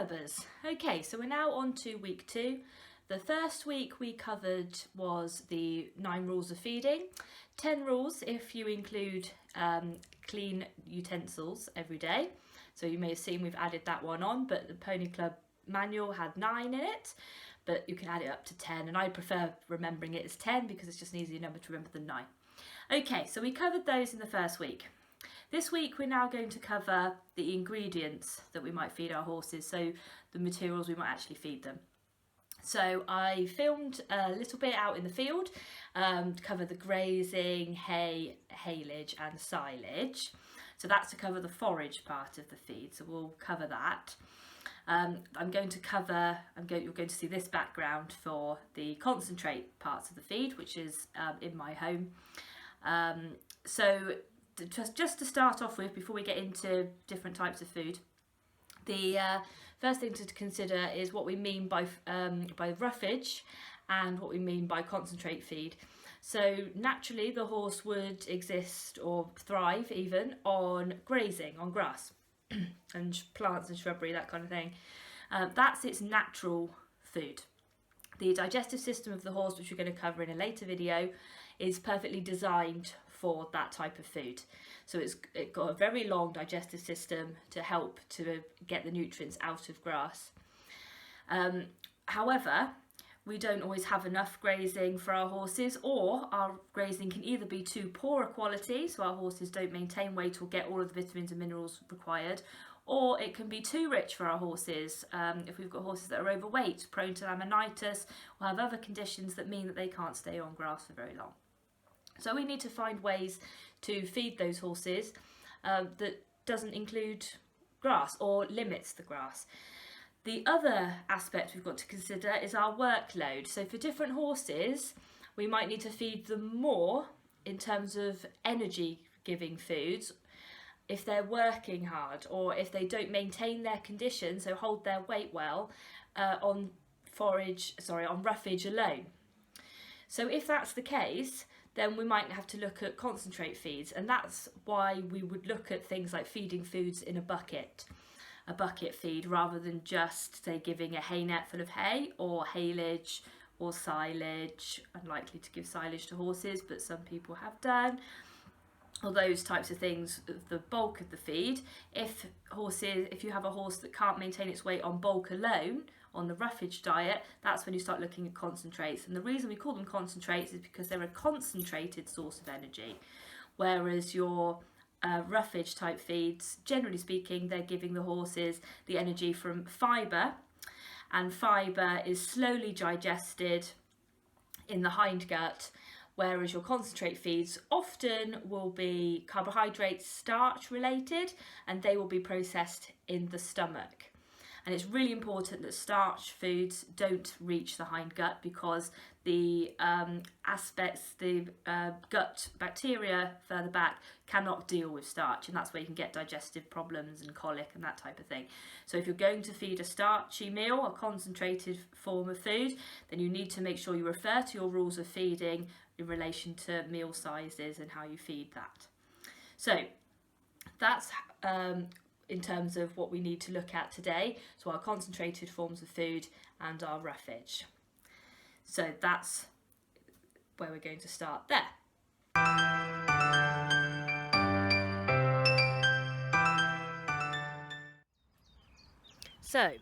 clubbers. Okay, so we're now on to week 2. The first week we covered was the 9 rules of feeding, 10 rules if you include clean utensils every day. So you may have seen we've added that one on, but the Pony Club manual had 9 in it, but you can add it up to 10, and I prefer remembering it as 10 because it's just an easier number to remember than 9. Okay, so we covered those in the first week. This week we're now going to cover the ingredients that we might feed our horses, so the materials we might actually feed them. So I filmed a little bit out in the field to cover the grazing, hay, haylage and silage. So that's to cover the forage part of the feed, so we'll cover that. You're going to see this background for the concentrate parts of the feed, which is in my home. Just to start off with, before we get into different types of food, the first thing to consider is what we mean by roughage and what we mean by concentrate feed. So naturally the horse would exist or thrive even on grazing, on grass and plants and shrubbery, that kind of thing. That's its natural food. The digestive system of the horse, which we're going to cover in a later video, is perfectly designed for that type of food. So it's got a very long digestive system to help to get the nutrients out of grass. However, we don't always have enough grazing for our horses, or our grazing can either be too poor a quality, so our horses don't maintain weight or get all of the vitamins and minerals required, or it can be too rich for our horses. If we've got horses that are overweight, prone to laminitis, or have other conditions that mean that they can't stay on grass for very long. So we need to find ways to feed those horses that doesn't include grass or limits the grass. The other aspect we've got to consider is our workload. So for different horses, we might need to feed them more in terms of energy giving foods if they're working hard, or if they don't maintain their condition, so hold their weight well, on roughage alone. So if that's the case, then we might have to look at concentrate feeds, and that's why we would look at things like feeding foods in a bucket feed, rather than just, say, giving a hay net full of hay or haylage or silage. Unlikely to give silage to horses, but some people have done, or those types of things, the bulk of the feed. If you have a horse that can't maintain its weight on bulk alone, on the roughage diet, that's when you start looking at concentrates. And the reason we call them concentrates is because they're a concentrated source of energy, whereas your roughage type feeds, generally speaking, they're giving the horses the energy from fibre, and fibre is slowly digested in the hindgut, whereas your concentrate feeds often will be carbohydrates, starch related, and they will be processed in the stomach. And it's really important that starch foods don't reach the hindgut, because the gut bacteria further back cannot deal with starch, and that's where you can get digestive problems and colic and that type of thing. So if you're going to feed a starchy meal, a concentrated form of food, then you need to make sure you refer to your rules of feeding in relation to meal sizes and how you feed that. So that's in terms of what we need to look at today, so our concentrated forms of food and our roughage. So that's where we're going to start there. So,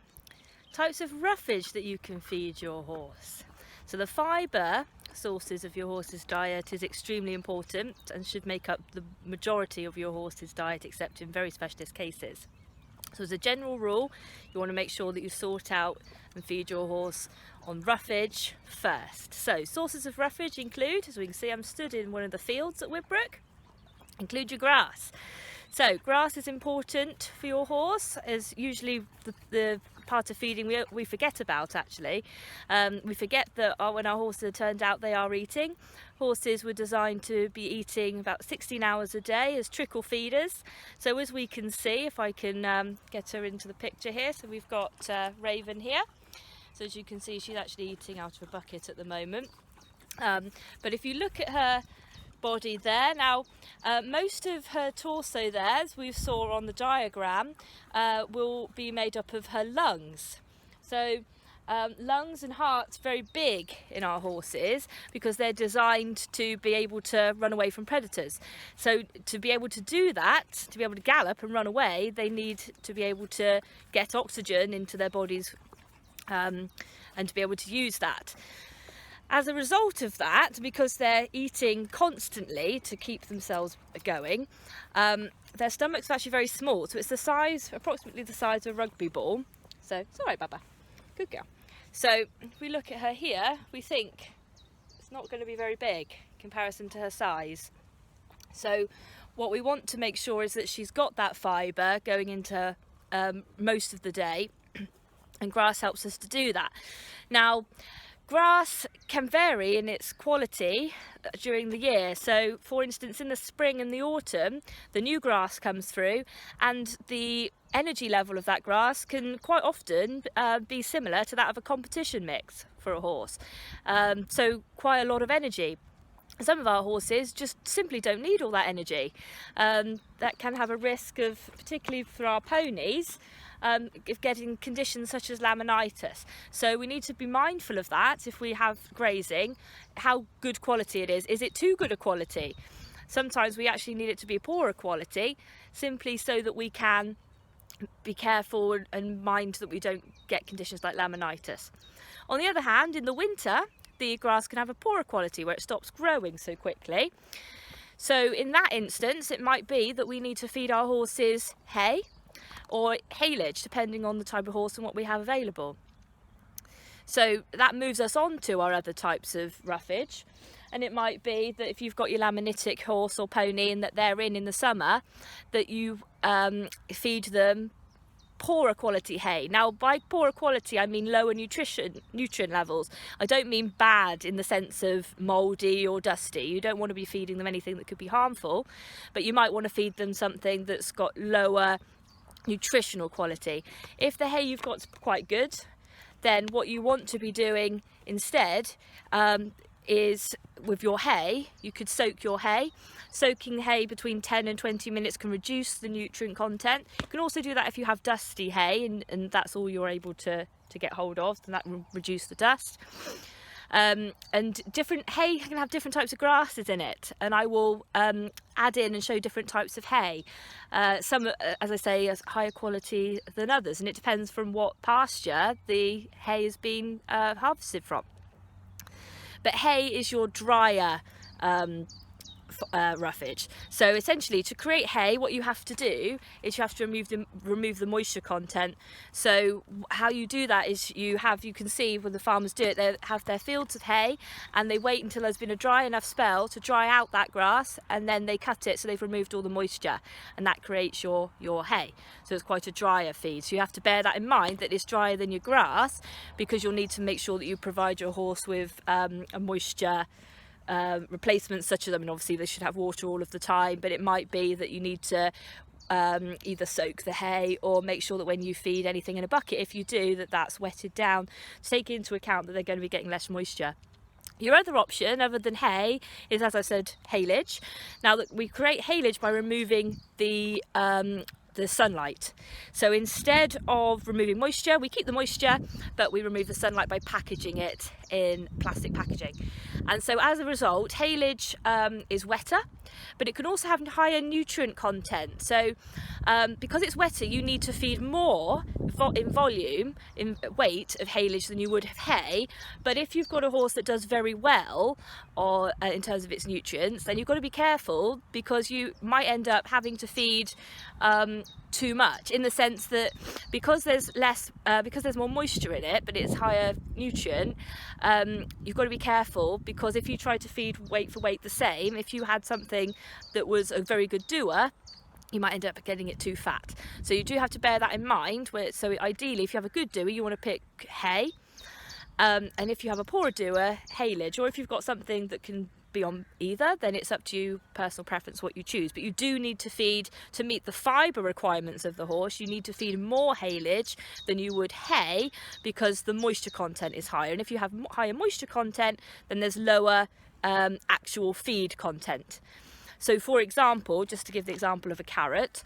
types of roughage that you can feed your horse. So the fibre sources of your horse's diet is extremely important and should make up the majority of your horse's diet, except in very specialist cases. So as a general rule, you want to make sure that you sort out and feed your horse on roughage first. So sources of roughage include, as we can see, I'm stood in one of the fields at Widbrook, include your grass. So grass is important for your horse, as usually the part of feeding we forget about, actually. We forget that when our horses are turned out, they are eating. Horses were designed to be eating about 16 hours a day as trickle feeders. So as we can see, if I can get her into the picture here, so we've got Raven here. So as you can see, she's actually eating out of a bucket at the moment. But if you look at her body there. Now, most of her torso there, as we saw on the diagram, will be made up of her lungs. So lungs and heart's very big in our horses because they're designed to be able to run away from predators. So to be able to do that, to be able to gallop and run away, they need to be able to get oxygen into their bodies and to be able to use that. As a result of that, because they're eating constantly to keep themselves going, their stomachs are actually very small. So it's the size, approximately the size of a rugby ball. So it's all right, Baba. Good girl. So if we look at her here, we think it's not going to be very big in comparison to her size. So what we want to make sure is that she's got that fibre going into most of the day, and grass helps us to do that. Now, grass can vary in its quality during the year. So for instance, in the spring and the autumn, the new grass comes through, and the energy level of that grass can quite often be similar to that of a competition mix for a horse. So quite a lot of energy. Some of our horses just simply don't need all that energy. That can have a risk of, particularly for our ponies, of getting conditions such as laminitis. So we need to be mindful of that if we have grazing, how good quality it is. Is it too good a quality? Sometimes we actually need it to be a poorer quality, simply so that we can be careful and mind that we don't get conditions like laminitis. On the other hand, in the winter, the grass can have a poorer quality where it stops growing so quickly. So in that instance, it might be that we need to feed our horses hay or haylage, depending on the type of horse and what we have available. So that moves us on to our other types of roughage. And it might be that if you've got your laminitic horse or pony and that they're in the summer, that you feed them poorer quality hay. Now, by poorer quality, I mean lower nutrient levels. I don't mean bad in the sense of mouldy or dusty. You don't want to be feeding them anything that could be harmful, but you might want to feed them something that's got lower nutritional quality. If the hay you've got is quite good, then what you want to be doing instead is with your hay, you could soak your hay. Soaking hay between 10 and 20 minutes can reduce the nutrient content. You can also do that if you have dusty hay and that's all you're able to get hold of, then that will reduce the dust. And different hay can have different types of grasses in it, and I will add in and show different types of hay. Some, as I say, is higher quality than others, and it depends from what pasture the hay has been harvested from. But hay is your drier roughage. So essentially, to create hay, what you have to do is you have to remove the moisture content. So how you do that is you can see when the farmers do it, they have their fields of hay and they wait until there's been a dry enough spell to dry out that grass, and then they cut it so they've removed all the moisture, and that creates your hay. So it's quite a drier feed. So you have to bear that in mind, that it's drier than your grass, because you'll need to make sure that you provide your horse with a moisture replacements such as, I mean, obviously they should have water all of the time, but it might be that you need to either soak the hay or make sure that when you feed anything in a bucket, if you do, that's wetted down, to take into account that they're going to be getting less moisture. Your other option, other than hay, is, as I said, haylage. Now, that we create haylage by removing the sunlight. So instead of removing moisture, we keep the moisture, but we remove the sunlight by packaging it in plastic packaging. And so as a result, haylage is wetter, but it can also have higher nutrient content. So because it's wetter, you need to feed more in volume, in weight of haylage than you would have hay. But if you've got a horse that does very well or in terms of its nutrients, then you've got to be careful, because you might end up having to feed too much, in the sense that because there's more moisture in it, but it's higher nutrient, you've got to be careful, because if you try to feed weight for weight the same, if you had something that was a very good doer, you might end up getting it too fat. So you do have to bear that in mind. So ideally, if you have a good doer, you want to pick hay, and if you have a poorer doer, haylage. Or if you've got something that can be on either, then it's up to you, personal preference, what you choose. But you do need to feed, to meet the fibre requirements of the horse, you need to feed more haylage than you would hay, because the moisture content is higher, and if you have higher moisture content, then there's lower actual feed content. So for example, just to give the example of a carrot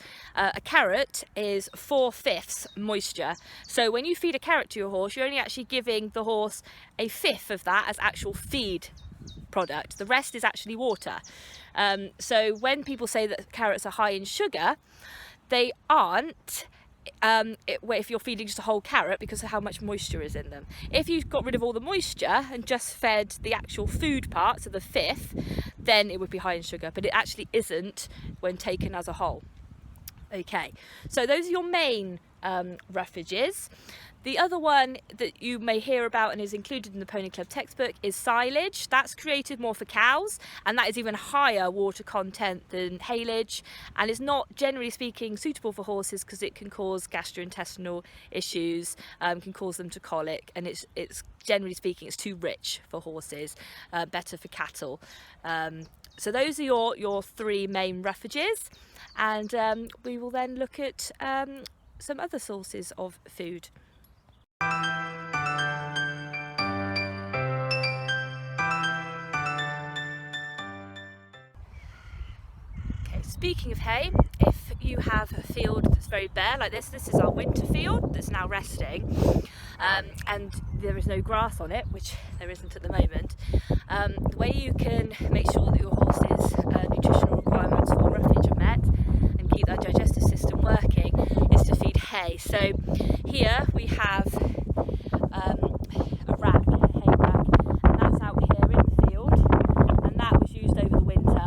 is 4/5 moisture. So when you feed a carrot to your horse, you're only actually giving the horse a fifth of that as actual feed product. The rest is actually water. So when people say that carrots are high in sugar, they aren't if you're feeding just a whole carrot, because of how much moisture is in them. If you've got rid of all the moisture and just fed the actual food part, so the fifth, then it would be high in sugar, but it actually isn't when taken as a whole. Okay, so those are your main roughages. The other one that you may hear about and is included in the Pony Club textbook is silage. That's created more for cows, and that is even higher water content than haylage, and is not, generally speaking, suitable for horses because it can cause gastrointestinal issues, can cause them to colic, and it's generally speaking, it's too rich for horses, better for cattle. So those are your three main roughages, and we will then look at some other sources of food. Okay, speaking of hay, if you have a field that's very bare like this is our winter field that's now resting, and there is no grass on it, which there isn't at the moment, the way you can make sure that your horse's nutritional requirements for roughage are met and keep that digestive system working is to feed hay. So here we have a hay rack, and that's out here in the field, and that was used over the winter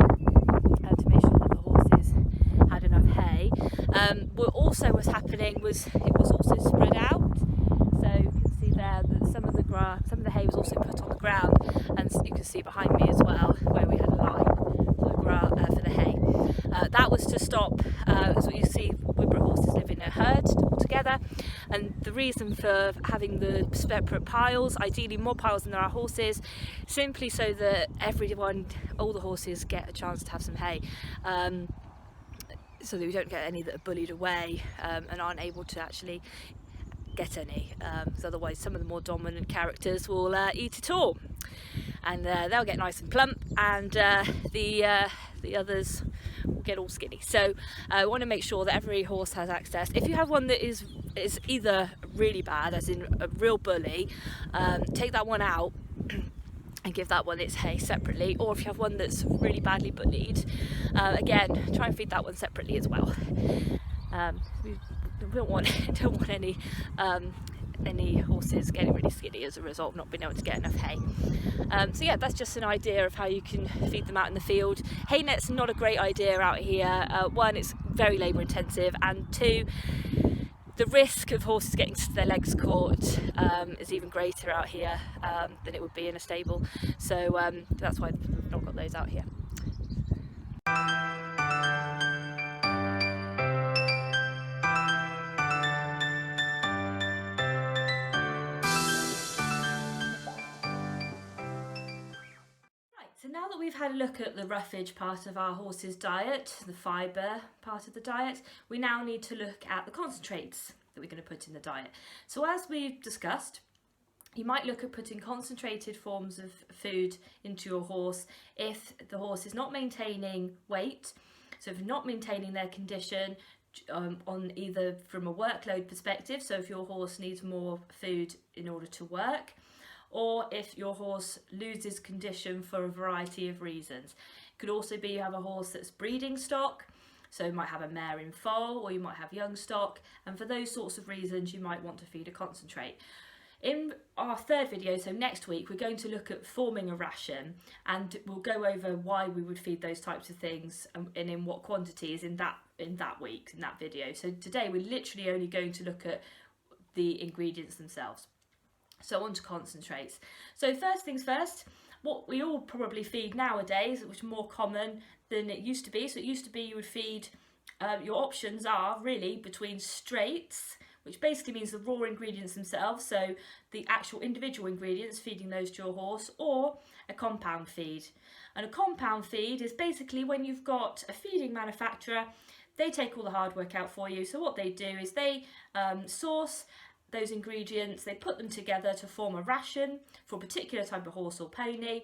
to make sure that the horses had enough hay. What also was happening was it was also spread out, so you can see there that some of the hay was also put on the ground, and you can see behind me as well where we had a line for the hay. That was to stop, so you see Widbrook horses live in a herd all together, and the reason for having the separate piles, ideally more piles than there are horses, simply so that all the horses get a chance to have some hay, so that we don't get any that are bullied away and aren't able to actually get any, because otherwise some of the more dominant characters will eat it all, and they'll get nice and plump, and the others will get all skinny. So I want to make sure that every horse has access. If you have one that is either really bad, as in a real bully, take that one out and give that one its hay separately, or if you have one that's really badly bullied, again, try and feed that one separately as well. We don't want any horses getting really skinny as a result of not being able to get enough hay. So yeah, that's just an idea of how you can feed them out in the field. Hay net's not a great idea out here. One, it's very labour intensive, and two, the risk of horses getting their legs caught is even greater out here than it would be in a stable. So that's why we've not got those out here. So now that we've had a look at the roughage part of our horse's diet, the fibre part of the diet, we now need to look at the concentrates that we're going to put in the diet. So as we've discussed, you might look at putting concentrated forms of food into your horse if the horse is not maintaining weight, so if you're not maintaining their condition on either from a workload perspective, so if your horse needs more food in order to work, or if your horse loses condition for a variety of reasons. It could also be you have a horse that's breeding stock, so you might have a mare in foal, or you might have young stock, and for those sorts of reasons you might want to feed a concentrate. In our third video, so next week, we're going to look at forming a ration, and we'll go over why we would feed those types of things and in what quantities in that video. So today we're literally only going to look at the ingredients themselves. So on to concentrates. So first things first, what we all probably feed nowadays, which is more common than it used to be. So it used to be you would feed, your options are really between straights, which basically means the raw ingredients themselves, so the actual individual ingredients, feeding those to your horse, or a compound feed. And a compound feed is basically when you've got a feeding manufacturer, they take all the hard work out for you. So what they do is they source those ingredients, they put them together to form a ration for a particular type of horse or pony,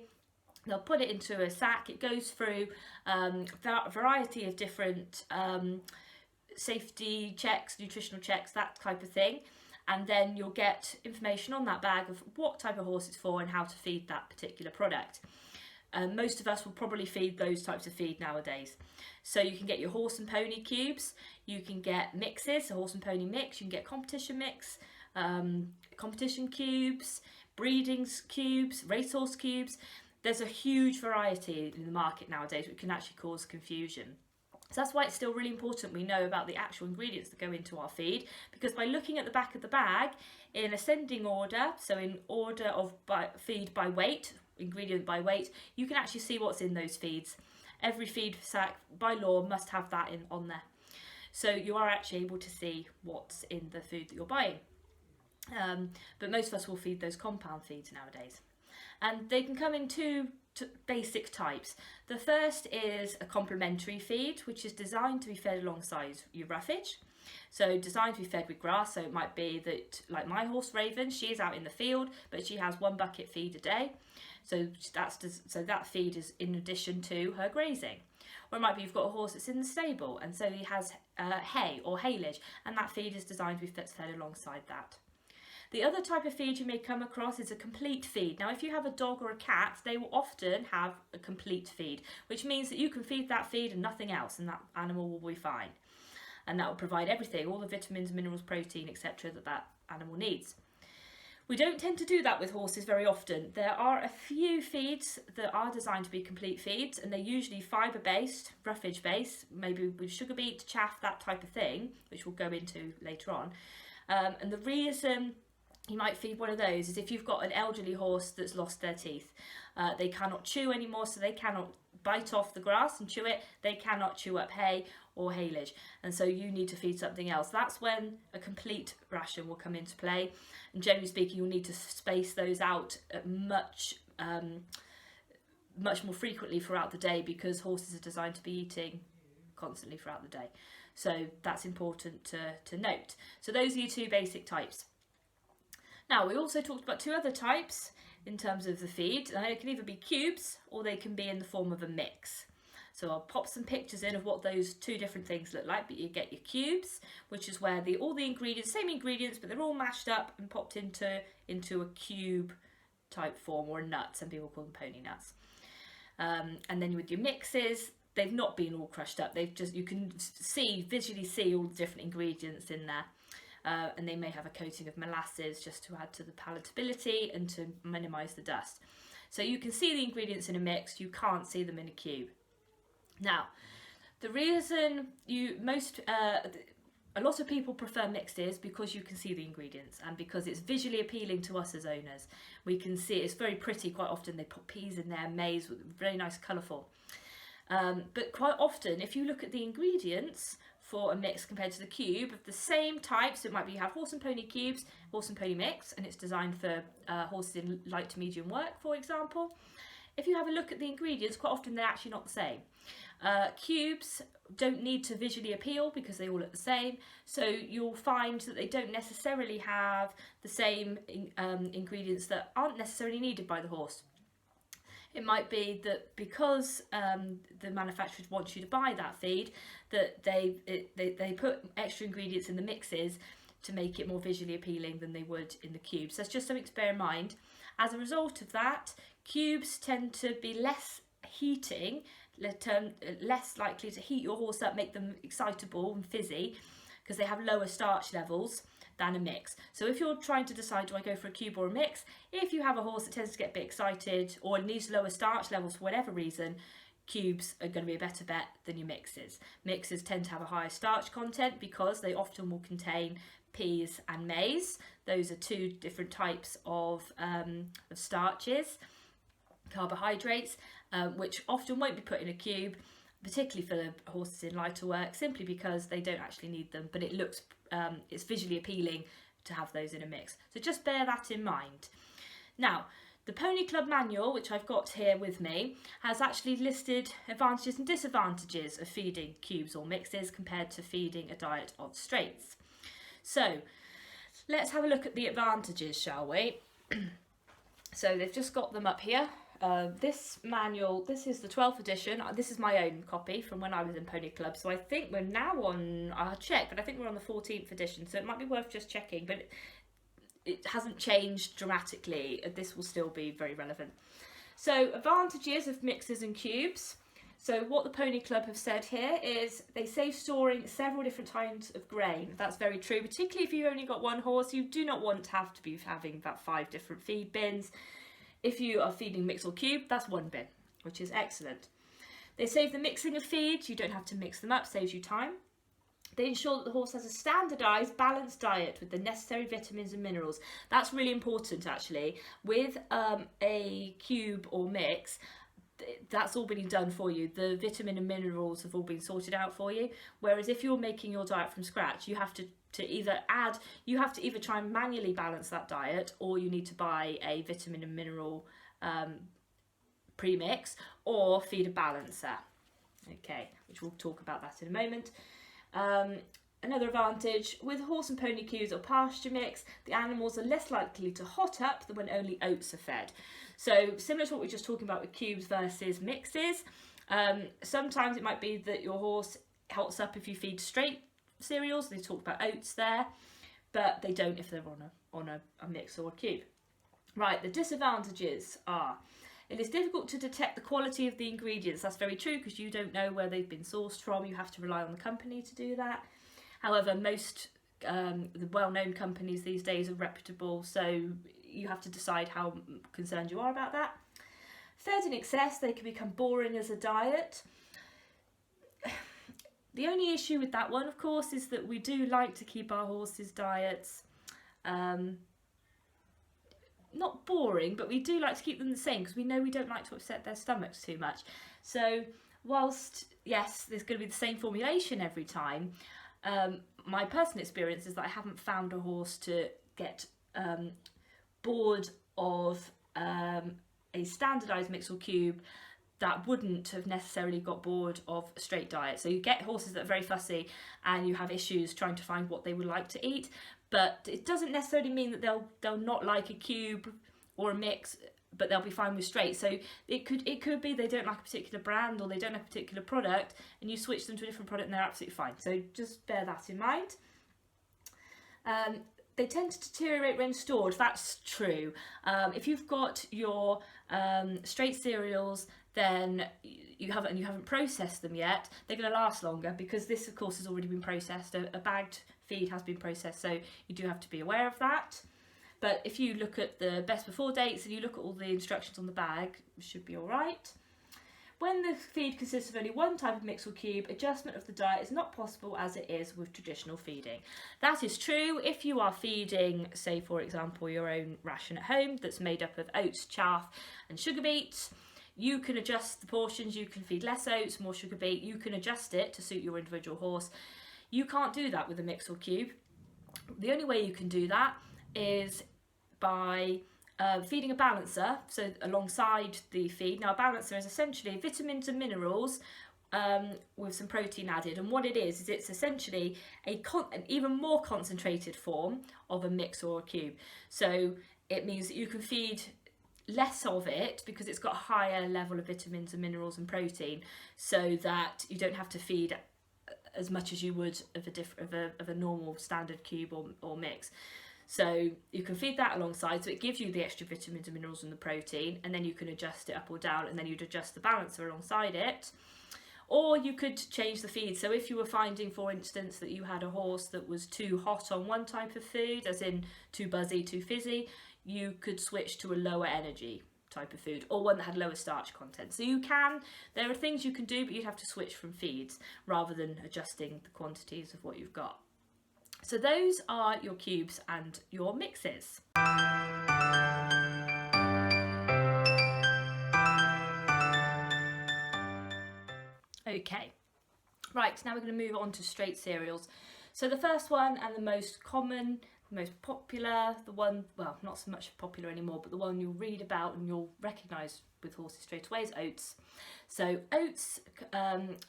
They'll put it into a sack. It goes through a variety of different safety checks, nutritional checks, that type of thing. And then you'll get information on that bag of what type of horse it's for and how to feed that particular product. Most of us will probably feed those types of feed nowadays. So you can get your horse and pony cubes, you can get mixes, a horse and pony mix, you can get competition mix, competition cubes, breeding cubes, racehorse cubes. There's a huge variety in the market nowadays, which can actually cause confusion. So that's why it's still really important we know about the actual ingredients that go into our feed, because by looking at the back of the bag in ascending order, so in order of feed by weight, ingredient by weight, you can actually see what's in those feeds. Every feed sack by law must have that on there. So you are actually able to see what's in the food that you're buying. But most of us will feed those compound feeds nowadays. And they can come in two basic types. The first is a complementary feed, which is designed to be fed alongside your roughage. So designed to be fed with grass. So it might be that, like my horse Raven, she is out in the field, but she has 1 bucket feed a day. So that feed is in addition to her grazing. Or it might be you've got a horse that's in the stable, and so he has hay or haylage, and that feed is designed to be fed alongside that. The other type of feed you may come across is a complete feed. Now, if you have a dog or a cat, they will often have a complete feed, which means that you can feed that feed and nothing else, and that animal will be fine. And that will provide everything, all the vitamins, minerals, protein, etc. that animal needs. We don't tend to do that with horses very often. There are a few feeds that are designed to be complete feeds, and they're usually fibre-based, roughage-based, maybe with sugar beet, chaff, that type of thing, which we'll go into later on. And the reason you might feed one of those is if you've got an elderly horse that's lost their teeth. They cannot chew anymore, so they cannot bite off the grass and chew it. They cannot chew up hay or haylage, and so you need to feed something else. That's when a complete ration will come into play, and generally speaking you'll need to space those out much more frequently throughout the day, because horses are designed to be eating constantly throughout the day. So that's important to note. So those are your two basic types. Now, we also talked about two other types in terms of the feed, and they can either be cubes or they can be in the form of a mix. So I'll pop some pictures in of what those two different things look like. But you get your cubes, which is where all the ingredients, same ingredients, but they're all mashed up and popped into a cube type form, or a nut. Some people call them pony nuts. And then with your mixes, they've not been all crushed up. You can visually see all the different ingredients in there. And they may have a coating of molasses just to add to the palatability and to minimise the dust. So you can see the ingredients in a mix, you can't see them in a cube. Now, the reason a lot of people prefer mixes because you can see the ingredients, and because it's visually appealing to us as owners. We can see it's very pretty. Quite often they put peas in there, maize, very nice, colourful. But quite often, if you look at the ingredients for a mix compared to the cube of the same type, so it might be you have horse and pony cubes, horse and pony mix, and it's designed for horses in light to medium work, for example. If you have a look at the ingredients, quite often they're actually not the same. Cubes don't need to visually appeal because they all look the same, so you'll find that they don't necessarily have the same ingredients that aren't necessarily needed by the horse. It might be that because the manufacturers want you to buy that feed, that they put extra ingredients in the mixes to make it more visually appealing than they would in the cubes. So that's just something to bear in mind. As a result of that, cubes tend to be less heating, less likely to heat your horse up, make them excitable and fizzy, because they have lower starch levels than a mix. So if you're trying to decide, do I go for a cube or a mix, if you have a horse that tends to get a bit excited or needs lower starch levels for whatever reason, cubes are going to be a better bet than your mixes. Mixes tend to have a higher starch content because they often will contain peas and maize. Those are two different types of starches, carbohydrates, which often won't be put in a cube, particularly for the horses in lighter work, simply because they don't actually need them, but it looks it's visually appealing to have those in a mix. So just bear that in mind. Now, the Pony Club manual, which I've got here with me, has actually listed advantages and disadvantages of feeding cubes or mixes compared to feeding a diet of straights. So let's have a look at the advantages, shall we? So they've just got them up here. this manual, this is the 12th edition. This is my own copy from when I was in Pony Club. So I think we're now on, I'll check, but I think we're on the 14th edition. So it might be worth just checking, but it hasn't changed dramatically. This will still be very relevant. So advantages of mixers and cubes. So what the Pony Club have said here is they save storing several different types of grain. That's very true, particularly if you've only got one horse. You do not want to have to be having about 5 different feed bins. If you are feeding mix or cube, that's one bin, which is excellent. They save the mixing of feeds. You don't have to mix them up, saves you time. They ensure that the horse has a standardised, balanced diet with the necessary vitamins and minerals. That's really important, actually. With a cube or mix, that's all been done for you. The vitamin and minerals have all been sorted out for you. Whereas if you're making your diet from scratch, you have to either try and manually balance that diet, or you need to buy a vitamin and mineral premix, or feed a balancer. Okay, which we'll talk about that in a moment. Another advantage, with horse and pony cubes or pasture mix, the animals are less likely to hot up than when only oats are fed. So similar to what we were just talking about with cubes versus mixes, sometimes it might be that your horse hots up if you feed straight cereals. They talk about oats there, but they don't if they're on a mix or a cube. Right, the disadvantages are, it is difficult to detect the quality of the ingredients. That's very true, because you don't know where they've been sourced from. You have to rely on the company to do that. However, most the well-known companies these days are reputable, so you have to decide how concerned you are about that. Fed in excess, they can become boring as a diet. The only issue with that one, of course, is that we do like to keep our horses' diets not boring, but we do like to keep them the same, because we know we don't like to upset their stomachs too much. So whilst, yes, there's going to be the same formulation every time, my personal experience is that I haven't found a horse to get bored of a standardised mix or cube that wouldn't have necessarily got bored of a straight diet. So you get horses that are very fussy and you have issues trying to find what they would like to eat, but it doesn't necessarily mean that they'll not like a cube or a mix, but they'll be fine with straight. So it could be they don't like a particular brand, or they don't like a particular product, and you switch them to a different product and they're absolutely fine. So just bear that in mind. They tend to deteriorate when stored. That's true. If you've got your straight cereals, then you haven't processed them yet, they're going to last longer, because this, of course, has already been processed. A bagged feed has been processed, so you do have to be aware of that. But if you look at the best before dates and you look at all the instructions on the bag, it should be all right. When the feed consists of only one type of mix or cube, adjustment of the diet is not possible as it is with traditional feeding. That is true if you are feeding, say for example, your own ration at home that's made up of oats, chaff and sugar beet. You can adjust the portions, you can feed less oats, more sugar beet, you can adjust it to suit your individual horse. You can't do that with a mix or cube. The only way you can do that is by feeding a balancer, so alongside the feed. Now a balancer is essentially vitamins and minerals with some protein added, and what it is it's essentially an even more concentrated form of a mix or a cube. So it means that you can feed less of it because it's got a higher level of vitamins and minerals and protein, so that you don't have to feed as much as you would of a normal standard cube or mix. So you can feed that alongside, so it gives you the extra vitamins and minerals and the protein, and then you can adjust it up or down, and then you'd adjust the balancer alongside it. Or you could change the feed. So if you were finding, for instance, that you had a horse that was too hot on one type of food, as in too buzzy, too fizzy, you could switch to a lower energy type of food, or one that had lower starch content. So there are things you can do, but you'd have to switch from feeds rather than adjusting the quantities of what you've got. So those are your cubes and your mixes. Okay, right, now we're going to move on to straight cereals. So the first one and the most common, most popular, the one, well, not so much popular anymore, but the one you'll read about and you'll recognise with horses straight away is oats. So oats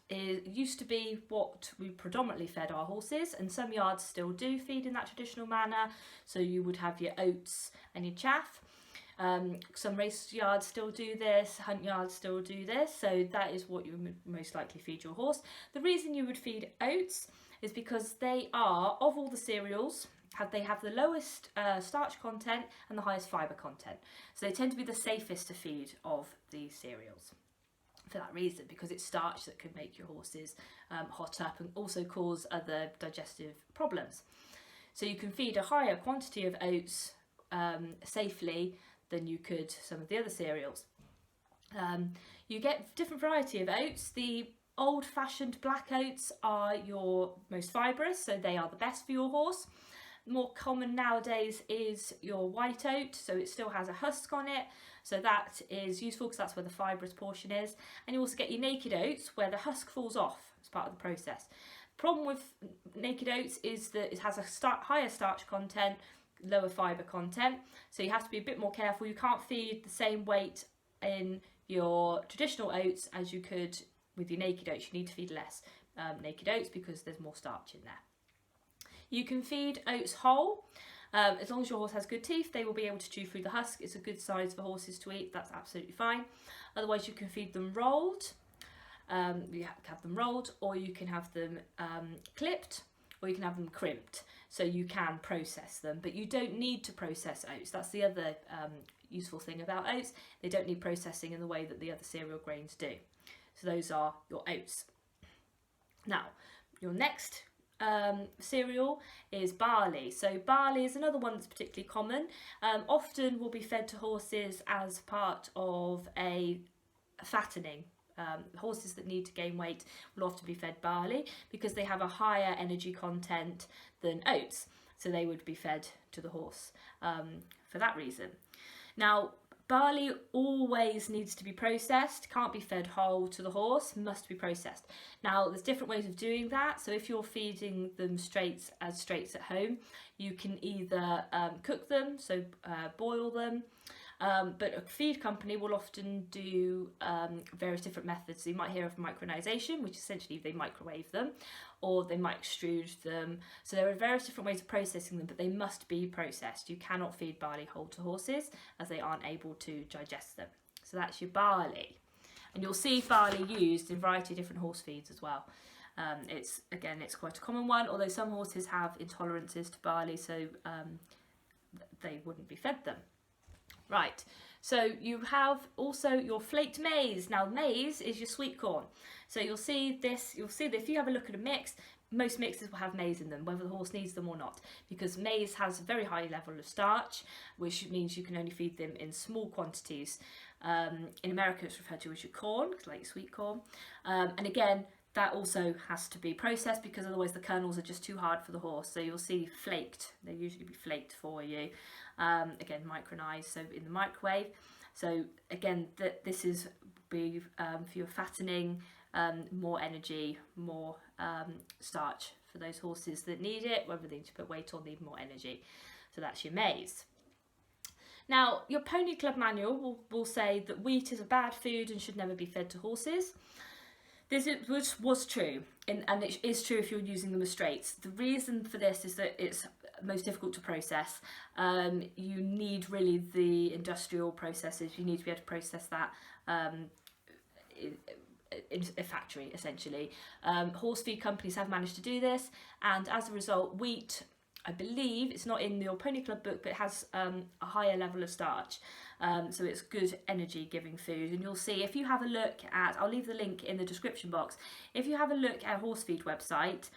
used to be what we predominantly fed our horses, and some yards still do feed in that traditional manner. So you would have your oats and your chaff. Some race yards still do this, hunt yards still do this, so that is what you would most likely feed your horse. The reason you would feed oats is because they are, of all the cereals, they have the lowest starch content and the highest fibre content. So they tend to be the safest to feed of these cereals. For that reason, because it's starch that could make your horses hot up and also cause other digestive problems. So you can feed a higher quantity of oats safely than you could some of the other cereals. You get different variety of oats. The old-fashioned black oats are your most fibrous, so they are the best for your horse. More common nowadays is your white oat, so it still has a husk on it, so that is useful because that's where the fibrous portion is. And you also get your naked oats where the husk falls off as part of the process. The problem with naked oats is that it has a higher starch content, lower fibre content, so you have to be a bit more careful. You can't feed the same weight in your traditional oats as you could with your naked oats. You need to feed less naked oats because there's more starch in there. You can feed oats whole. As long as your horse has good teeth, they will be able to chew through the husk. It's a good size for horses to eat, that's absolutely fine. Otherwise you can feed them rolled. You have them rolled, or you can have them clipped, or you can have them crimped, so you can process them, but you don't need to process oats. That's the other useful thing about oats. They don't need processing in the way that the other cereal grains do. So those are your oats. Now, your next cereal is barley. So barley is another one that's particularly common. Often will be fed to horses as part of a fattening. Horses that need to gain weight will often be fed barley because they have a higher energy content than oats, so they would be fed to the horse for that reason. Now, barley always needs to be processed, can't be fed whole to the horse, must be processed. Now, there's different ways of doing that. So if you're feeding them straights at home, you can either cook them, so boil them, but a feed company will often do various different methods. So you might hear of micronization, which essentially they microwave them, or they might extrude them. So there are various different ways of processing them, but they must be processed. You cannot feed barley whole to horses as they aren't able to digest them. So that's your barley. And you'll see barley used in a variety of different horse feeds as well. It's quite a common one, although some horses have intolerances to barley, so they wouldn't be fed them. Right, so you have also your flaked maize. Now maize is your sweet corn. So you'll see this, if you have a look at a mix, most mixes will have maize in them, whether the horse needs them or not, because maize has a very high level of starch, which means you can only feed them in small quantities. In America it's referred to as your corn, like sweet corn. And again, that also has to be processed because otherwise the kernels are just too hard for the horse. So you'll see flaked, they usually be flaked for you. Again, micronized, so in the microwave. So again, this is for your fattening, more energy, more starch for those horses that need it, whether they need to put weight or need more energy. So that's your maize. Now, your Pony Club manual will say that wheat is a bad food and should never be fed to horses. This was true, and it is true if you're using them as straights. The reason for this is that it's most difficult to process. You need really the industrial processes. You need to be able to process that in a factory, essentially. Horse feed companies have managed to do this, and as a result, wheat, I believe, it's not in your Pony Club book, but it has a higher level of starch. So it's good energy giving food, and you'll see if you have a look at, I'll leave the link in the description box, if you have a look at a horse feed website,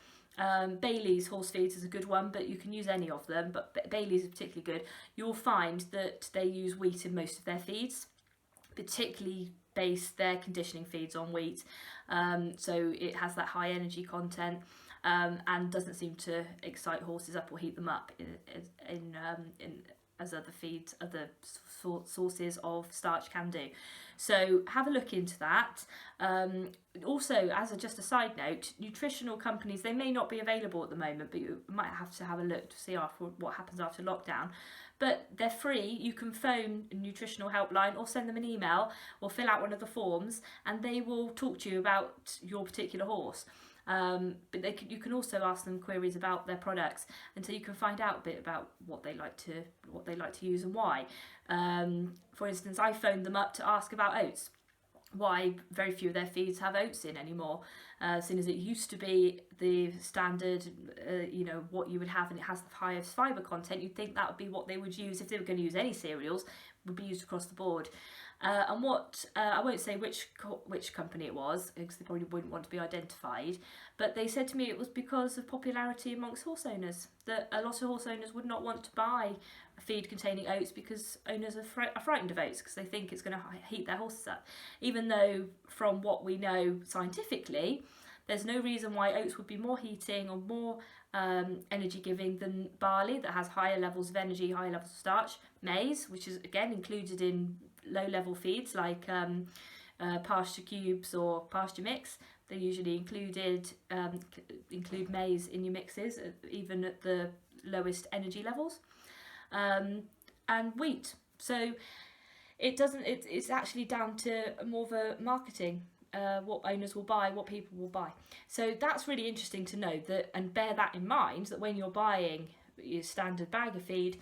Bailey's horse feeds is a good one, but you can use any of them, but Bailey's is particularly good. You'll find that they use wheat in most of their feeds, particularly base their conditioning feeds on wheat, so it has that high energy content. And doesn't seem to excite horses up or heat them up as other feeds, other sources of starch can do. So have a look into that. Also, just a side note, nutritional companies, they may not be available at the moment, but you might have to have a look to see what happens after lockdown. But they're free. You can phone a nutritional helpline or send them an email or fill out one of the forms, and they will talk to you about your particular horse. But you can also ask them queries about their products, and so you can find out a bit about what they like to use and why. For instance, I phoned them up to ask about oats. Why very few of their feeds have oats in anymore, seeing as it used to be the standard, what you would have, and it has the highest fibre content. You'd think that would be what they would use if they were going to use any cereals, would be used across the board. And what I won't say which company it was, because they probably wouldn't want to be identified, but they said to me it was because of popularity amongst horse owners, that a lot of horse owners would not want to buy a feed containing oats because owners are frightened of oats because they think it's going to heat their horses up, even though from what we know scientifically there's no reason why oats would be more heating or more energy giving than barley, that has higher levels of energy, higher levels of starch. Maize, which is again included in low level feeds like pasture cubes or pasture mix, they usually include maize in your mixes, even at the lowest energy levels, and wheat. So it's actually down to more of a marketing, what owners will buy, what people will buy. So that's really interesting to know that, and bear that in mind, that when you're buying your standard bag of feed,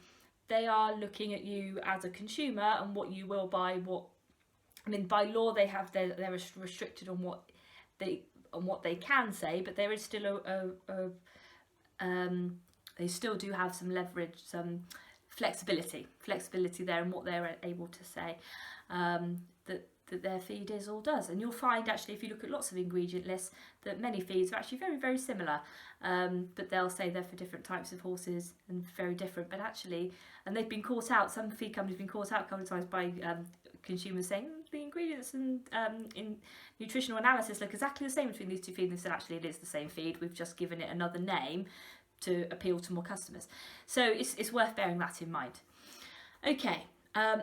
they are looking at you as a consumer and what you will buy. By law they're restricted on what they can say, but there is still they still do have some leverage, some flexibility there in what they're able to say, that their feed does. And you'll find actually, if you look at lots of ingredient lists, that many feeds are actually very, very similar, but they'll say they're for different types of horses and very different. But actually, and they've been caught out, some feed companies have been caught out a couple of times by consumers saying the ingredients and in nutritional analysis look exactly the same between these two feeds, and said actually it is the same feed, we've just given it another name to appeal to more customers. So it's worth bearing that in mind. Okay.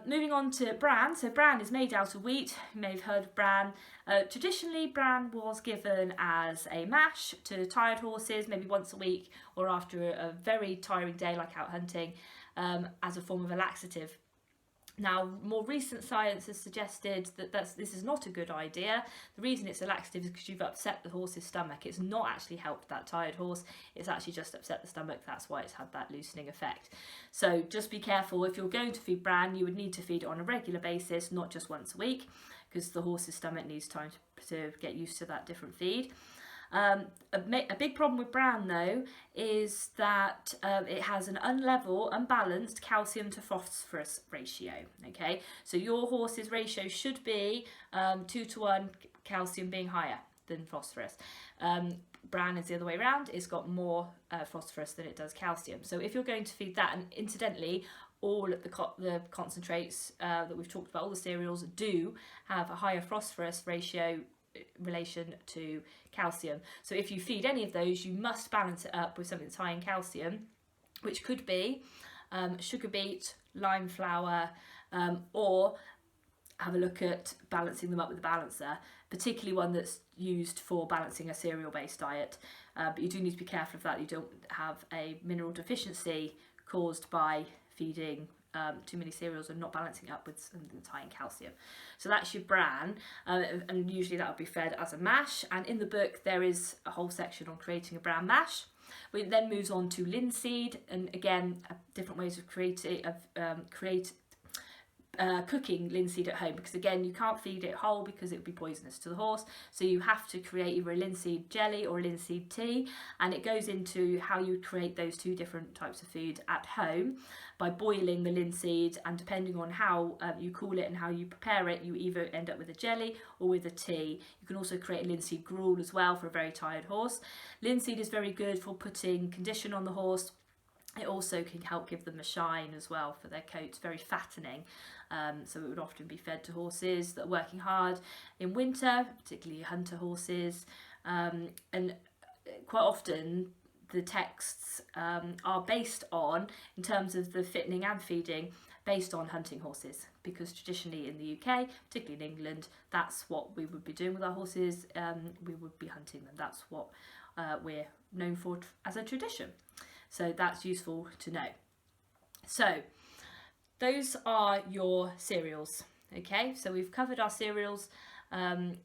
Moving on to bran. So bran is made out of wheat. You may have heard of bran. Traditionally, bran was given as a mash to tired horses, maybe once a week or after a very tiring day like out hunting, as a form of a laxative. Now, more recent science has suggested that this is not a good idea. The reason it's a laxative is because you've upset the horse's stomach. It's not actually helped that tired horse. It's actually just upset the stomach. That's why it's had that loosening effect. So just be careful. If you're going to feed bran, you would need to feed it on a regular basis, not just once a week, because the horse's stomach needs time to get used to that different feed. A big problem with bran though is that it has an unbalanced calcium to phosphorus ratio. Okay, so your horse's ratio should be 2-to-1, calcium being higher than phosphorus. Bran is the other way around. It's got more phosphorus than it does calcium. So if you're going to feed that, and incidentally, all of the concentrates that we've talked about, all the cereals do have a higher phosphorus ratio relation to calcium. So if you feed any of those, you must balance it up with something that's high in calcium, which could be sugar beet, lime flour, or have a look at balancing them up with a balancer, particularly one that's used for balancing a cereal-based diet. But you do need to be careful of that. You don't have a mineral deficiency caused by feeding too many cereals and not balancing up with something that's high in calcium. So that's your bran, and usually that will be fed as a mash. And in the book there is a whole section on creating a bran mash. It then moves on to linseed, and again different ways of cooking linseed at home, because again you can't feed it whole because it would be poisonous to the horse, so you have to create either a linseed jelly or a linseed tea, and it goes into how you create those two different types of food at home by boiling the linseed, and depending on how you cool it and how you prepare it, you either end up with a jelly or with a tea. You can also create a linseed gruel as well for a very tired horse. Linseed is very good for putting condition on the horse. It also can help give them a shine as well for their coats, very fattening. So it would often be fed to horses that are working hard in winter, particularly hunter horses. And quite often the texts are based on, in terms of the fattening and feeding, based on hunting horses, because traditionally in the UK, particularly in England, that's what we would be doing with our horses. We would be hunting them. That's what we're known for as a tradition. So that's useful to know. So those are your cereals. Okay, so we've covered our cereals, and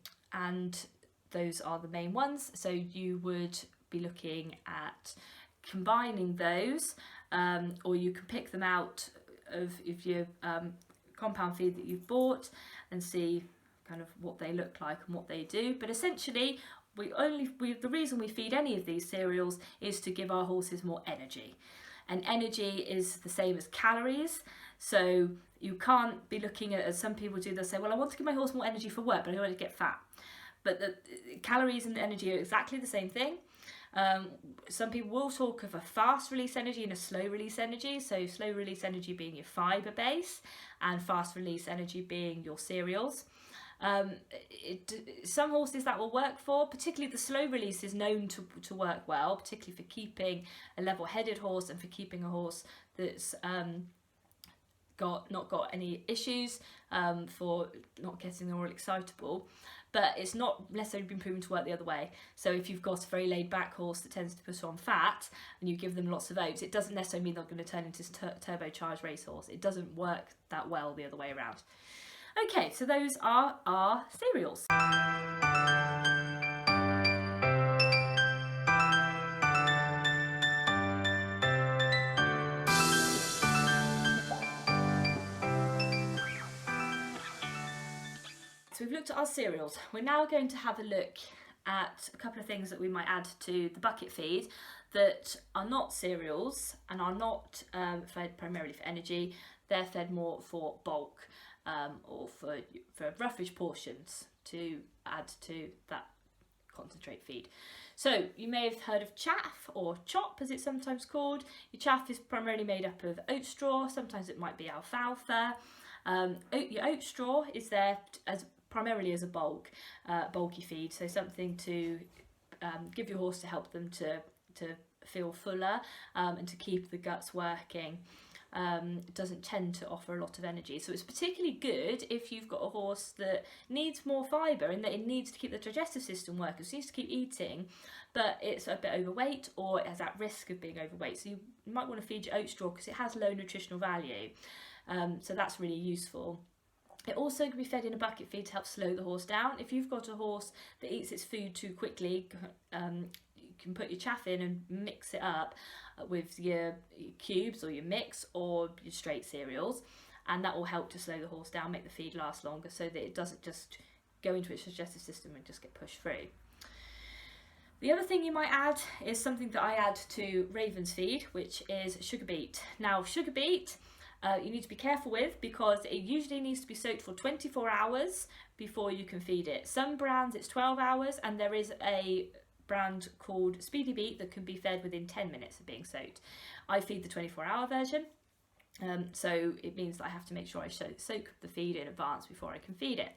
those are the main ones. So you would be looking at combining those, or you can pick them out of your compound feed that you've bought and see kind of what they look like and what they do. But essentially, the reason we feed any of these cereals is to give our horses more energy, and energy is the same as calories. So you can't be looking at, as some people do, they'll say, well, I want to give my horse more energy for work, but I don't want to get fat. But the calories and energy are exactly the same thing. Some people will talk of a fast release energy and a slow release energy. So slow release energy being your fibre base and fast release energy being your cereals. Some horses that will work for, particularly the slow release is known to work well, particularly for keeping a level-headed horse and for keeping a horse that's not got any issues, for not getting them all excitable. But it's not necessarily been proven to work the other way. So if you've got a very laid back horse that tends to put on fat and you give them lots of oats, it doesn't necessarily mean they're going to turn into turbocharged racehorse. It doesn't work that well the other way around. Okay, so those are our cereals. So we've looked at our cereals. We're now going to have a look at a couple of things that we might add to the bucket feed that are not cereals and are not fed primarily for energy. They're fed more for bulk, or for roughage portions to add to that concentrate feed. So you may have heard of chaff, or chop as it's sometimes called. Your chaff is primarily made up of oat straw. Sometimes it might be alfalfa. Your oat straw is there primarily as a bulky feed, so something to give your horse to help them to feel fuller, and to keep the guts working. It doesn't tend to offer a lot of energy, so it's particularly good if you've got a horse that needs more fibre and that it needs to keep the digestive system working, so it needs to keep eating, but it's a bit overweight or it has that risk of being overweight. So you might want to feed your oat straw because it has low nutritional value, so that's really useful. It also can be fed in a bucket feed to help slow the horse down. If you've got a horse that eats its food too quickly, you can put your chaff in and mix it up with your cubes or your mix or your straight cereals, and that will help to slow the horse down, make the feed last longer so that it doesn't just go into its digestive system and just get pushed through. The other thing you might add is something that I add to Raven's feed, which is sugar beet. Now, sugar beet you need to be careful with because it usually needs to be soaked for 24 hours before you can feed it. Some brands it's 12 hours, and there is a brand called Speedy Beet that can be fed within 10 minutes of being soaked. I feed the 24-hour version, so it means that I have to make sure I soak the feed in advance before I can feed it.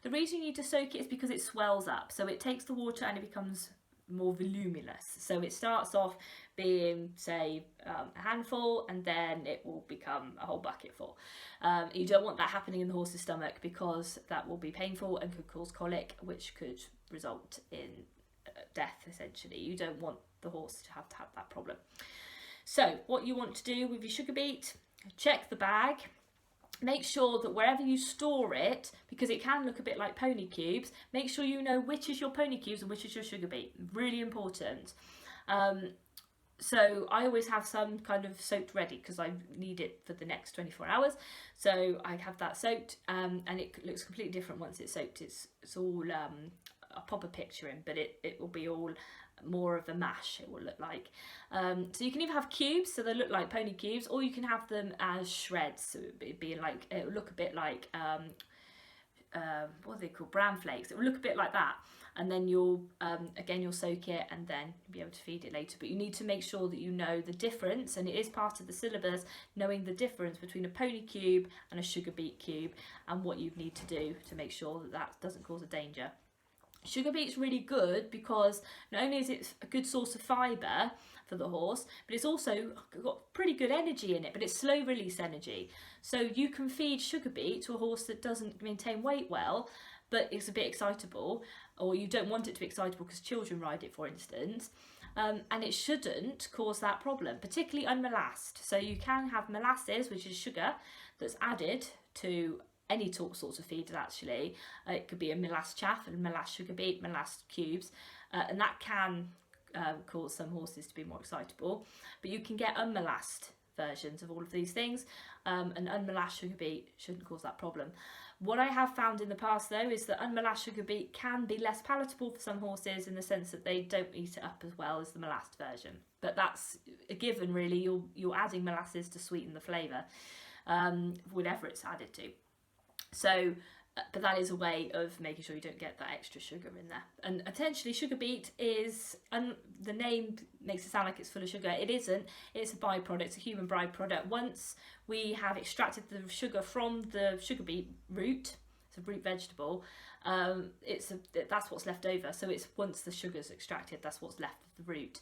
The reason you need to soak it is because it swells up, so it takes the water and it becomes more voluminous. So it starts off being, say, a handful, and then it will become a whole bucket full. You don't want that happening in the horse's stomach because that will be painful and could cause colic, which could result in death, essentially. You don't want the horse to have that problem. So what you want to do with your sugar beet, check the bag. Make sure that wherever you store it, because it can look a bit like pony cubes, make sure you know which is your pony cubes and which is your sugar beet. Really important. So I always have some kind of soaked ready because I need it for the next 24 hours. So I have that soaked, and it looks completely different once it's soaked. It's all, I'll pop a picture in, but it will be all more of a mash, it will look like. So you can either have cubes, so they look like pony cubes, or you can have them as shreds, so it will look a bit like what are they called, bran flakes. It will look a bit like that, and then you'll soak it and then be able to feed it later. But you need to make sure that you know the difference, and it is part of the syllabus, knowing the difference between a pony cube and a sugar beet cube, and what you need to do to make sure that doesn't cause a danger. Sugar beet's really good because not only is it a good source of fibre for the horse, but it's also got pretty good energy in it, but it's slow release energy. So you can feed sugar beet to a horse that doesn't maintain weight well, but it's a bit excitable, or you don't want it to be excitable because children ride it, for instance, and it shouldn't cause that problem, particularly unmolassed. So you can have molasses, which is sugar, that's added to any sorts of feeders actually. It could be a molasses chaff and molasses sugar beet, molasses cubes, and that can cause some horses to be more excitable. But you can get unmolassed versions of all of these things, and unmolassed sugar beet shouldn't cause that problem. What I have found in the past though is that unmolassed sugar beet can be less palatable for some horses, in the sense that they don't eat it up as well as the molasses version. But that's a given really. You're adding molasses to sweeten the flavour, whatever it's added to. So, but that is a way of making sure you don't get that extra sugar in there. And potentially sugar beet is, the name makes it sound like it's full of sugar. It isn't. It's a byproduct, it's a human byproduct. Once we have extracted the sugar from the sugar beet root, it's a root vegetable, that's what's left over. So it's once the sugar's extracted, that's what's left of the root.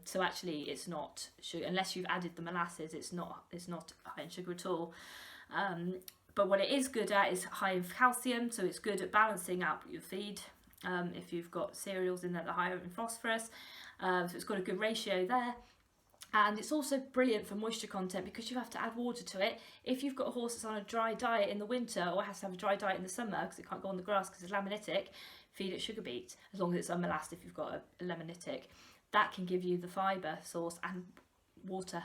So actually it's not sugar, unless you've added the molasses, it's not high in sugar at all. But what it is good at is high in calcium, so it's good at balancing out your feed. If you've got cereals in there that are higher in phosphorus, so it's got a good ratio there. And it's also brilliant for moisture content, because you have to add water to it. If you've got a horse that's on a dry diet in the winter, or has to have a dry diet in the summer because it can't go on the grass because it's laminitic, feed it sugar beet, as long as it's unmolassed. If you've got a laminitic, that can give you the fibre source and water.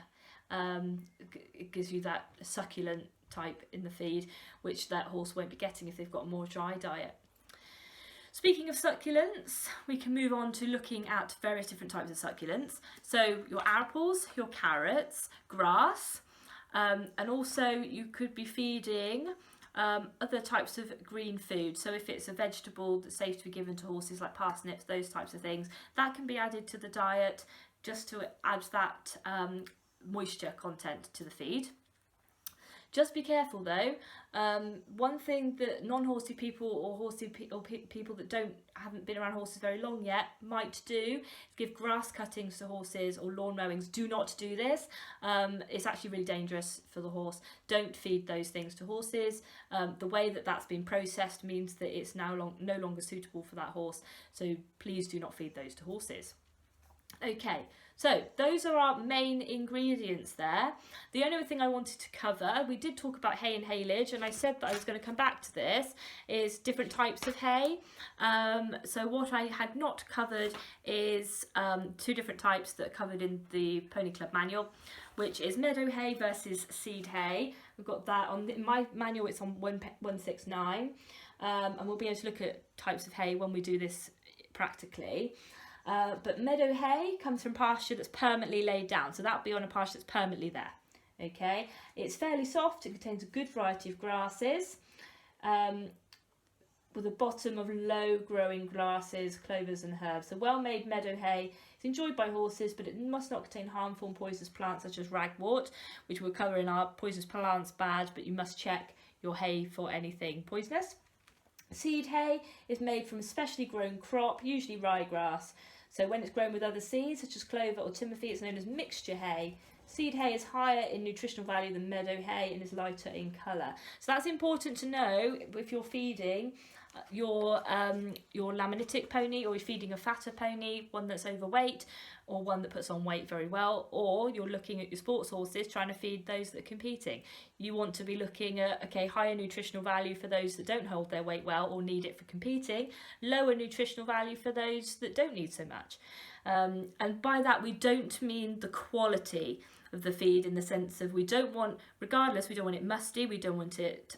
It gives you that succulent type in the feed, which that horse won't be getting if they've got a more dry diet. Speaking of succulents, we can move on to looking at various different types of succulents. So your apples, your carrots, grass, and also you could be feeding other types of green food. So if it's a vegetable that's safe to be given to horses, like parsnips, those types of things, that can be added to the diet just to add that moisture content to the feed. Just be careful though. One thing that non-horsey people or people that haven't been around horses very long yet might do is give grass cuttings to horses or lawn mowings. Do not do this. It's actually really dangerous for the horse. Don't feed those things to horses. The way that that's been processed means that it's now no longer suitable for that horse. So please do not feed those to horses. Okay, so those are our main ingredients there. The only other thing I wanted to cover, we did talk about hay and haylage, and I said that I was going to come back to this, is different types of hay. So what I had not covered is two different types that are covered in the Pony Club manual, which is meadow hay versus seed hay. We've got that in my manual, it's on 169, and we'll be able to look at types of hay when we do this practically. But meadow hay comes from pasture that's permanently laid down, so that would be on a pasture that's permanently there. Okay, it's fairly soft, it contains a good variety of grasses, with a bottom of low growing grasses, clovers and herbs. So well made meadow hay is enjoyed by horses, but it must not contain harmful and poisonous plants such as ragwort, which we'll cover in our poisonous plants badge, but you must check your hay for anything poisonous. Seed hay is made from a specially grown crop, usually ryegrass. So when it's grown with other seeds, such as clover or timothy, it's known as mixture hay. Seed hay is higher in nutritional value than meadow hay and is lighter in colour. So that's important to know if you're feeding your laminitic pony, or you're feeding a fatter pony, one that's overweight or one that puts on weight very well, or you're looking at your sports horses trying to feed those that are competing. You want to be looking at, okay, higher nutritional value for those that don't hold their weight well or need it for competing, lower nutritional value for those that don't need so much. And by that we don't mean the quality of the feed, in the sense of we don't want it musty, we don't want it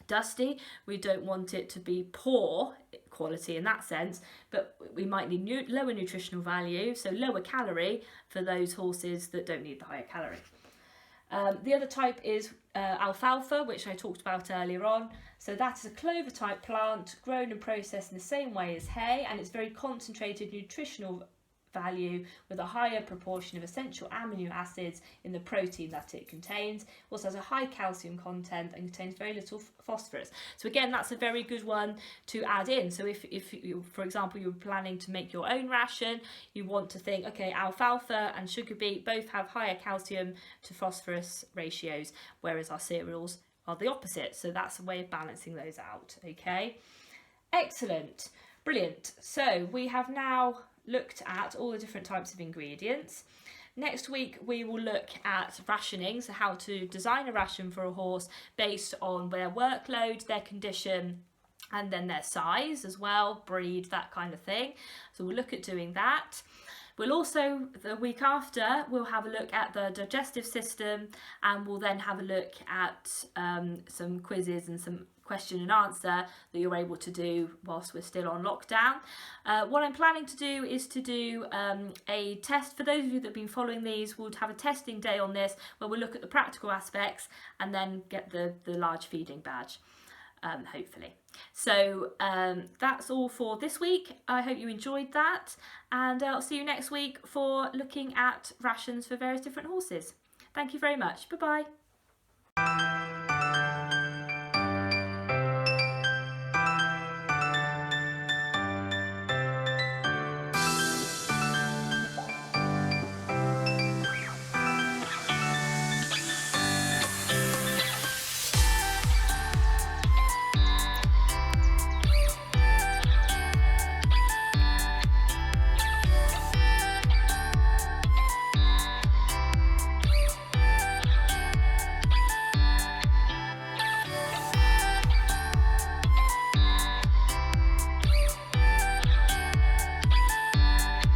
dusty, we don't want it to be poor quality in that sense, but we might need lower nutritional value, so lower calorie for those horses that don't need the higher calorie. The other type is alfalfa, which I talked about earlier on. So that is a clover type plant grown and processed in the same way as hay, and it's very concentrated nutritional value with a higher proportion of essential amino acids in the protein that it contains. It also has a high calcium content and contains very little phosphorus. So again, that's a very good one to add in. So if you, for example, you're planning to make your own ration, you want to think, okay, alfalfa and sugar beet both have higher calcium to phosphorus ratios, whereas our cereals are the opposite. So that's a way of balancing those out. Okay, excellent, brilliant. So we have now looked at all the different types of ingredients. Next week we will look at rationing, so how to design a ration for a horse based on their workload, their condition, and then their size as well, breed, that kind of thing. So we'll look at doing that. We'll also, the week after, we'll have a look at the digestive system, and we'll then have a look at some quizzes and some question and answer that you're able to do whilst we're still on lockdown. What I'm planning to do is to do a test. For those of you that have been following these, we'll have a testing day on this where we'll look at the practical aspects and then get the large feeding badge. Hopefully. So that's all for this week. I hope you enjoyed that, and I'll see you next week for looking at rations for various different horses. Thank you very much. Bye bye.